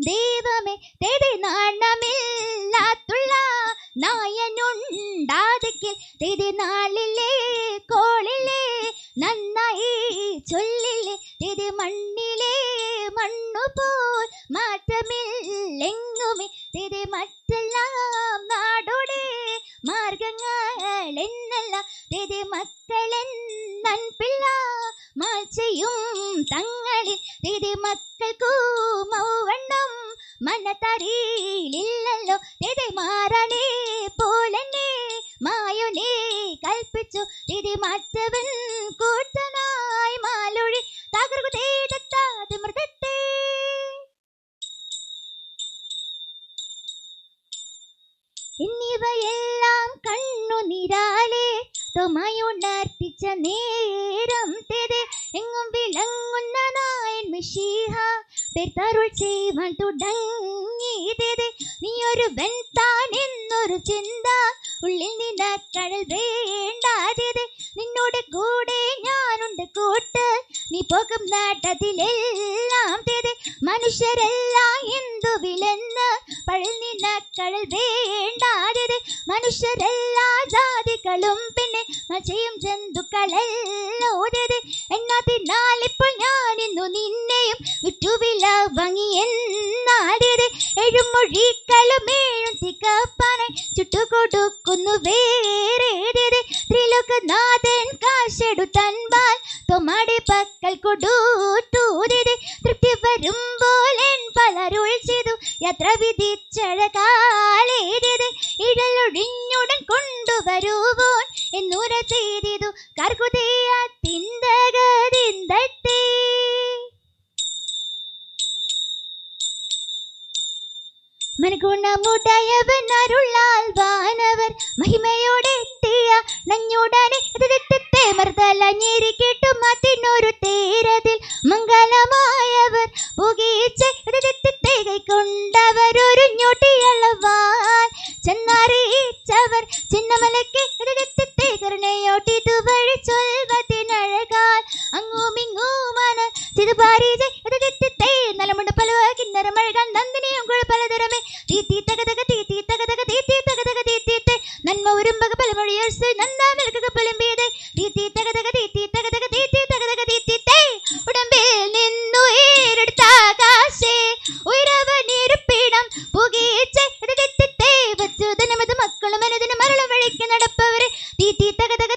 ദൈവമേ നാണമില്ലാത്തുള്ള നായനു ഉണ്ടാതെങ്കിൽ തിരി നാളിലെ കോളിലെ നന്നായി ചൊല്ലില്ലേ തിരി മണ്ണിലെ മണ്ണുപോൽ മാറ്റമില്ലെങ്ങുമേ തിരി മറ്റെല്ലാം നാടോടെ മാർഗങ്ങൾ എന്നല്ല തിരി മക്കളെൻ നൻപിള്ള മാച്ചയും തങ്ങളിൽ തിരി മക്കൾക്കു മൗവണ്ണം മനതറിയില്ലല്ലോ തിരി മാറണേ പോലെന്നെ മായുനെ കൽപ്പിച്ചു തിരി മാറ്റവൻ കൂട്ടനായി മാലൊഴി തകർകുതേതത്താതെ മൃതത്തെ എന്നിവയെല്ലാം കണ്ണുനീരാലെ തൊമയുണർത്തിച്ച നേരം തെരെ എങ്ങും വിളങ്ങുന്ന നായൻ മിശിഹ പെരുത്തരുൾ ചെയ്യുവാൻ തുടങ്ങി തെരെ നീ ഒരു വെൺതാൻ എന്നൊരു ചിന്ത ഉള്ളിൽ നിനക്കടൽ വേണ്ടാതെ നിന്നോട് കൂടെ ഞാനുണ്ട് കൂട്ട് നീ പോകും നാട്ടത്തിലെല്ലാം തെരെ മനുഷ്യരെല്ലാം എന്തു വിലെന്ന് പഴൽ നിനക്കടൽ വേണ്ടാതെ മനുഷ്യരെല്ലാ ജാതികളും പിന്നെ മച്ചയും ജന്തുക്കളല്ലോ എന്നതിനാൽ ഇപ്പോൾ ഞാൻ ഇന്നു നിന്നെയും വിട്ടുവില വാങ്ങി എന്നാടേത് എഴുമൊഴികളും ഏഴും തികപ്പാനായി ചുട്ടുകൊടുക്കുന്നു വേറേതേത് ത്രിലോകനാഥൻ കാശെടുത്തൻപാൽ തൊമാടി പക്കൽ കൊടുത്തൂതേത് തൃപ്തി വരുമ്പോൾ എൻ പലരുൾ ചെയ്തു യാത്ര വിധിച്ചഴകാലേതേത് ഇഴലൊഴിഞ്ഞുടൻ കൊണ്ടുവരുവോൻ എന്നൂര ചെയ്തിതു കർക്കുതയ തിന്തകതിന്തട്ടെ മനഗുണമുടയവൻ അരുളാൽ വാനവർ മഹിമയോടെ എത്തിയ നഞ്ഞുടനെ മർദ്ദലഞ്ഞിരി കേട്ടും അതിനൊരു തേരതിൽ മംഗലമായവർ പുകീച്ച് കൈക്കൊണ്ടവരൊരു ഞൊട്ടിയളവാൻ ചെന്നറിയിച്ചവർ ചിന്നമലയ്ക്ക് കരുണയോട്ടി തുവഴി ചൊൽവതിനഴകാൽ അങ്ങുമിങ്ങുമാണ് ചിതുപാരീജെ നലമുണ്ട് പലവ കിന്നരമഴകാൻ നന്ദിനിയും കുഴപ്പലതരമേ തീത്തി തകതക തീത്തി തകതക തീത്തി തകതക തീത്തിത്തെ നന്മ ഉരുമ്പക പലമൊഴിയേഴ്സ് നന്നാ വിളക്കുക പുലമ്പിയതേ തീത്തി തകതക തീത്തി തകതക തീത്തി തകതക തീത്തിത്തെ ഉടമ്പിൽ നിന്നു ഏറെടുത്താകാശേ ഉയരവനിരുപ്പിടം പുകീച്ചെ വച്ചുതനമത് മക്കളും മനതിന് മരളം വഴിക്ക് നടപ്പവരെ തീത്തി തകതക